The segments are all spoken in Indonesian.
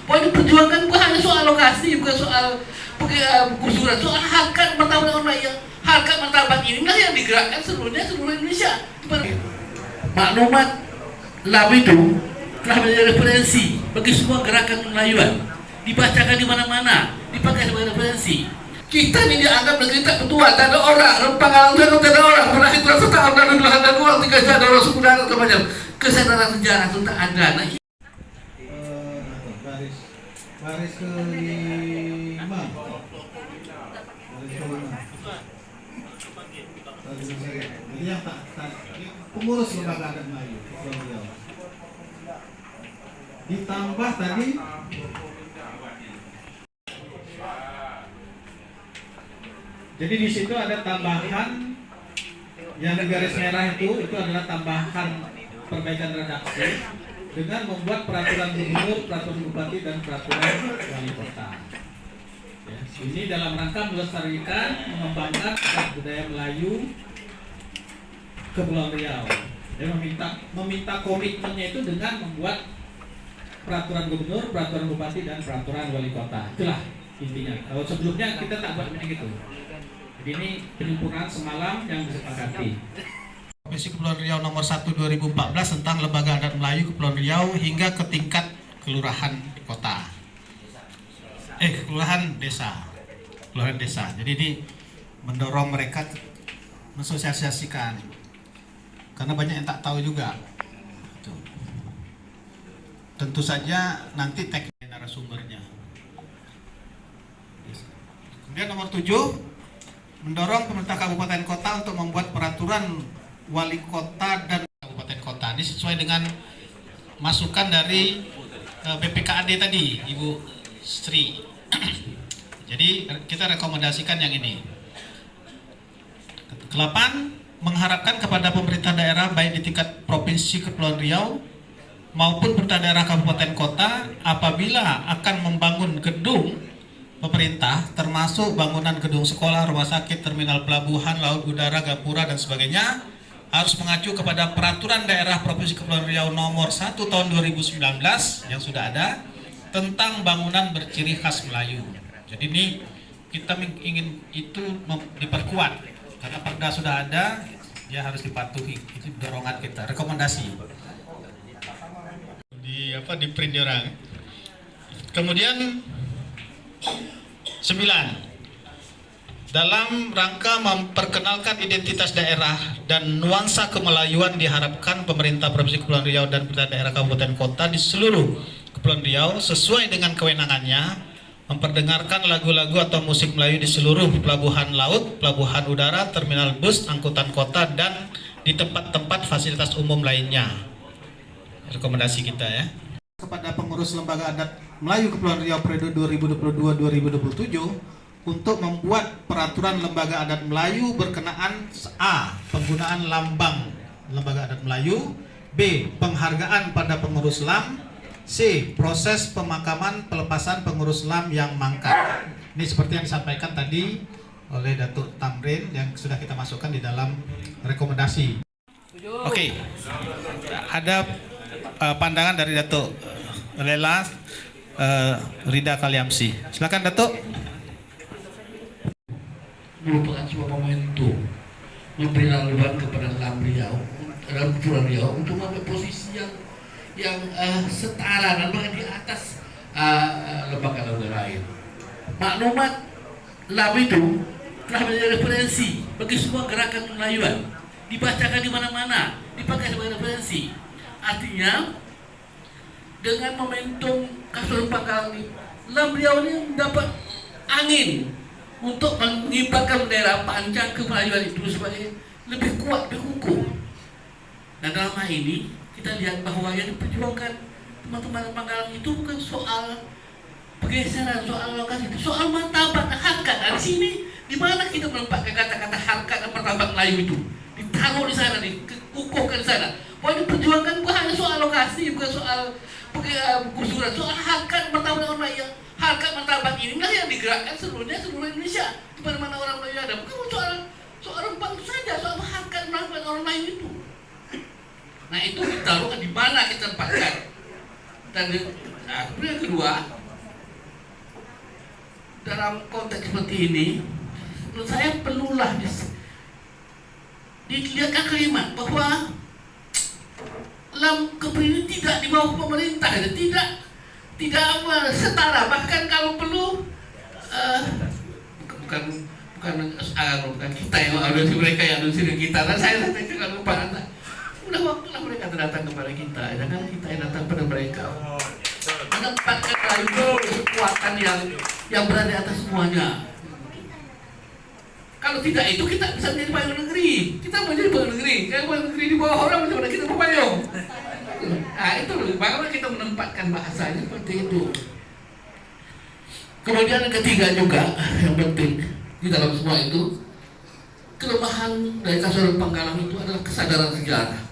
Bahwa diperjuangkan bukan hanya soal lokasi, bukan soal gusuran, soal harkat martabat orang lain. Harkat martabat inilah yang digerakkan seluruh Indonesia. Maklumat LAB itu telah menjadi referensi bagi semua gerakan Melayuan, dibacakan di mana-mana, dipakai sebagai referensi. Kita ini dianggap negeri tak bertuah, tak ada orang, rempang alam tak ada orang, pernah itu rasa tak ada dua dan uang tiga ada orang suku darat macam kesadaran sejarah itu tak ada. Nah, baris kelima. Jadi yang tak pengurus lembaga adat Melayu Riau. Ditambah tadi jadi di situ ada tambahan yang di garis merah itu adalah tambahan perbaikan redaksi dengan membuat peraturan gubernur, peraturan bupati dan peraturan wali kota. Ya, ini dalam rangka melestarikan, mengembangkan budaya Melayu Kepulauan Riau. Dia meminta komitmennya itu dengan membuat peraturan gubernur, peraturan bupati dan peraturan wali kota. Itulah intinya. Kalau sebelumnya kita tak buat begitu. Jadi ini penyempurnaan semalam yang disepakati. Provinsi Kepulauan Riau nomor 1 2014 tentang Lembaga Adat Melayu Kepulauan Riau hingga ke tingkat kelurahan kota. Kelurahan desa. Kelurahan desa. Jadi ini mendorong mereka mensosialisasikan. Karena banyak yang tak tahu juga. Tentu saja nanti teknik narasumbernya. Kemudian nomor 7, mendorong pemerintah kabupaten kota untuk membuat peraturan wali kota dan kabupaten kota. Ini sesuai dengan masukan dari BPKAD tadi, Ibu Sri. Jadi kita rekomendasikan yang ini. Ke-8, mengharapkan kepada pemerintah daerah baik di tingkat Provinsi Kepulauan Riau maupun pemerintah daerah kabupaten kota apabila akan membangun gedung pemerintah termasuk bangunan gedung sekolah, rumah sakit, terminal pelabuhan, laut, udara, gapura dan sebagainya harus mengacu kepada peraturan daerah Provinsi Kepulauan Riau nomor 1 tahun 2019 yang sudah ada tentang bangunan berciri khas Melayu. Jadi ini kita ingin itu diperkuat karena perda sudah ada, ya harus dipatuhi. Itu dorongan kita, rekomendasi. Di print orang. Kemudian 9, dalam rangka memperkenalkan identitas daerah dan nuansa kemelayuan diharapkan pemerintah Provinsi Kepulauan Riau dan pemerintah daerah kabupaten kota di seluruh Kepulauan Riau sesuai dengan kewenangannya memperdengarkan lagu-lagu atau musik Melayu di seluruh pelabuhan laut, pelabuhan udara, terminal bus, angkutan kota dan di tempat-tempat fasilitas umum lainnya. Rekomendasi kita ya. Kepada pengurus Lembaga Adat Melayu Kepulauan Riau periode 2022-2027 untuk membuat peraturan Lembaga Adat Melayu berkenaan A. Penggunaan lambang Lembaga Adat Melayu, B. Penghargaan pada pengurus LAM, C. Proses pemakaman pelepasan pengurus LAM yang mangkat. Ini seperti yang disampaikan tadi oleh Datuk Tamrin yang sudah kita masukkan di dalam rekomendasi. Oke. Ada pandangan dari Datuk Lela Rida Kaliamsi. Silakan Datuk. Merupakan sebuah momentum memberi laluan kepada LAM Riau dalam Kepulauan Riau untuk mengambil posisi yang setara dan bahkan di atas lembaga-lembaga lain. Maklumat LAM itu telah menjadi referensi bagi semua gerakan Melayuan, dibacakan di mana-mana, dipakai sebagai referensi. Artinya dengan momentum kasus Pangkalan ini, LAM Riau ini mendapat angin untuk mengibarkan bendera panjang kemelayuan itu sebagai lebih kuat, lebih kukuh. Dan dalam hal ini kita lihat bahwa yang diperjuangkan teman-teman Pangkalan itu bukan soal pergeseran, soal lokasi, itu soal martabat dan harkat. Nah, di sini di mana kita menempatkan kata-kata harkat dan martabat Melayu itu? Ditaruh di sana, dikukuhkan di sana. Bahwa diperjuangkan bukan hanya soal lokasi, bukan soal gusuran, soal harkat martabat orang lain. Harkat martabat inilah yang digerakkan seluruh Indonesia. Di mana-mana orang Melayu ada. Bukan soal rempang saja, soal harkat martabat orang lain itu. Nah itu ditaruh di mana kita tempatkan. Dan kemudian yang kedua, dalam konteks seperti ini, menurut saya perlulah dilihatkan kalimat bahwa LAM-Kepri ini tidak di bawah pemerintah, tidak setara, bahkan kalau perlu bukan kita yang adusi mereka yang adusi kita. Dan saya sampaikan lupa, udah waktulah mereka datang kepada kita, jangan kita yang datang pada mereka. Menempatkan itu kekuatan yang berada di atas semuanya. Kalau tidak itu kita bisa menjadi payung negeri. Kita menjadi payung negeri. Kalau payung negeri di bawah orang, bagaimana kita berpayung? Nah itu bagaimana kita menempatkan bahasanya seperti itu. Kemudian yang ketiga juga yang penting di dalam semua itu, kelemahan dari kasus Panggalang itu adalah kesadaran sejarah.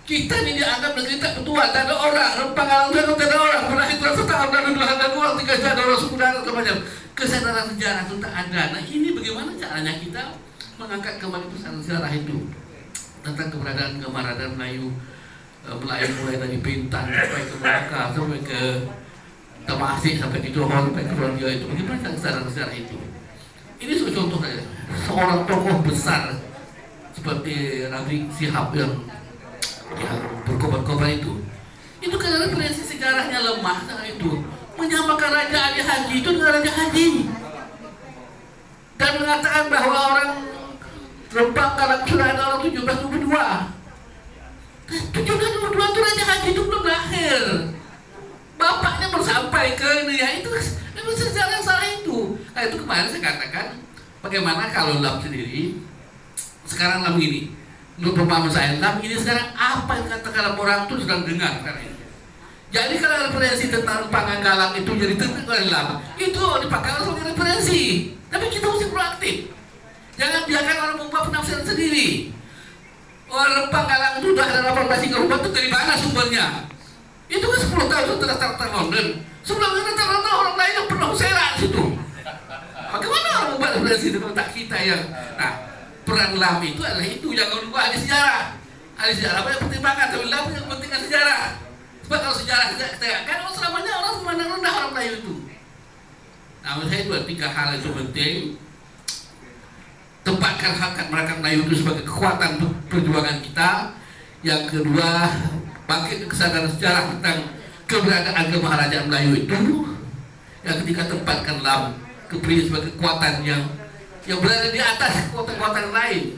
Kita ini dianggap negeri tak bertuah, tak ada orang. Panggalang itu tak ada orang. Pernah itu setahun dan belahan dan orang, 3 juta orang suku darat macam. Kesadaran sejarah itu tak ada. Nah ini bagaimana caranya kita mengangkat kembali kesadaran sejarah itu tentang keberadaan Melayu mulai dari Bintan sampai ke Melaka, sampai ke Tamasih, sampai ke Johor, sampai ke Ronjo itu. Bagaimana kesadaran sejarah itu? Ini contoh saja. Seorang tokoh besar seperti Rafiq Syihab yang berkobar-kobar itu karena referensi sejarahnya lemah. Karena itu menyamakan Raja Ali Haji itu dengan Raja Haji dan mengatakan bahwa orang Rempang Galang sudah ada orang 1722 itu Raja Haji itu belum lahir, bapaknya baru sampai ke India. Itu memang sejarah yang salah itu. Nah itu kemarin saya katakan bagaimana kalau LAM sendiri sekarang LAM ini, menurut pemahaman saya LAM ini sekarang apa yang katakan orang itu sedang dengar sekarang ini. Jadi kalau referensi tentang Panggalang itu jadi terkenal oleh LAM, itu dipakai sebagai referensi. Tapi kita mesti proaktif. Jangan biarkan orang membuat penafsiran sendiri. Orang Panggalang itu sudah ada 18 hingga rumah itu dari mana sumbernya? Itu kan 10 tahun setelah Tartan London. Sebelumnya rata-rata orang lain yang pernah serat situ. Bagaimana orang membuat referensi tentang tak kita yang? Nah, peran LAM itu adalah itu yang kedua, ahli sejarah. Ahli sejarah banyak pertimbangan, tapi LAM yang pentingkan sejarah. Sebab kalau sejarah kita kan selamanya orang memandang rendah orang Melayu itu. Nah, menurut saya itu 3 hal itu penting. Tempatkan hakikat mereka Melayu itu sebagai kekuatan perjuangan kita. Yang kedua, bangkit kesadaran sejarah tentang keberadaan kemaharajan Melayu itu. Yang ketiga, tempatkan LAM-Kepri sebagai kekuatan yang berada di atas kekuatan-kekuatan lain.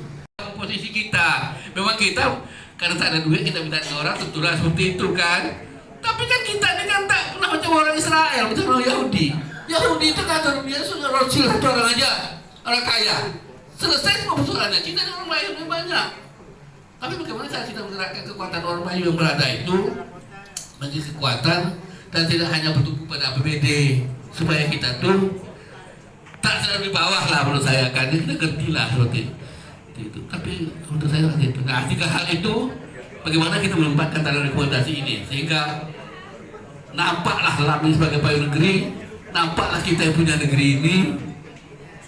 Posisi kita, memang kita karena tak ada duit kita minta ke orang, tentulah seperti itu kan. Tapi kan kita ini kan tak pernah macam orang Israel, macam orang Yahudi. Yahudi itu kan dia sudah Rothschild satu orang aja, orang kaya. Selesai semua persoalannya. Kita ini orang Melayu yang banyak. Tapi bagaimana cara kita menggerakkan kekuatan orang Melayu yang berada itu menjadi kekuatan dan tidak hanya bertumpu pada APBD, supaya kita tuh tak selalu di bawah lah menurut saya kan. Kita ngertilah seperti itu. Tapi menurut saya seperti itu. Nah, 3 hal itu bagaimana kita menempatkan dalam rekomendasi ini sehingga nampaklah LAM ini sebagai payung negeri, nampaklah kita yang punya negeri ini.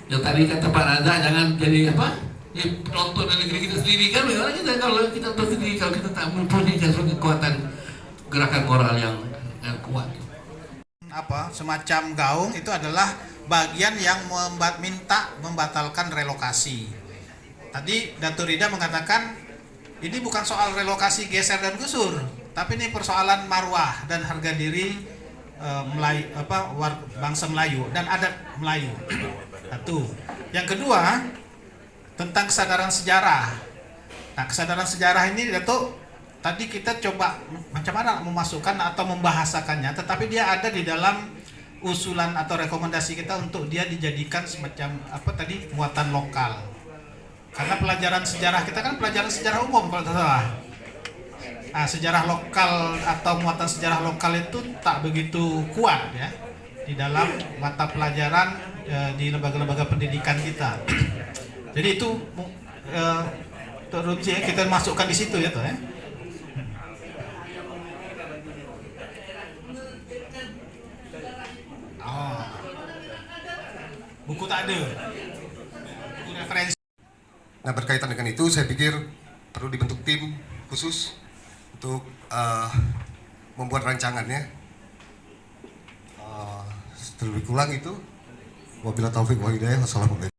Yang tadi kata Pak Raza, jangan jadi apa? Ya, penonton dari negeri kita sendiri kan. Bagaimana kita kalau kita sendiri, kalau kita tak mempunyai kekuatan gerakan moral yang kuat. Apa semacam gaung itu adalah bagian yang minta membatalkan relokasi. Tadi Datuk Rida mengatakan ini bukan soal relokasi geser dan gusur, tapi ini persoalan marwah dan harga diri Melayu, bangsa Melayu dan adat Melayu. Satu. Yang kedua tentang kesadaran sejarah. Nah, kesadaran sejarah ini Datuk tadi kita coba macam mana memasukkan atau membahasakannya, tetapi dia ada di dalam usulan atau rekomendasi kita untuk dia dijadikan semacam apa tadi muatan lokal. Karena pelajaran sejarah kita kan pelajaran sejarah umum kalau tidak salah. Nah, sejarah lokal atau muatan sejarah lokal itu tak begitu kuat ya di dalam mata pelajaran di lembaga-lembaga pendidikan kita. Jadi itu terus ya kita masukkan di situ ya tuh ya. Oh. Buku tak ada. Buku referensi. Nah, berkaitan dengan itu saya pikir perlu dibentuk tim khusus untuk membuat rancangannya Terlebih kurang itu. Wabillahi taufik wa hidayah. Wassalamualaikum.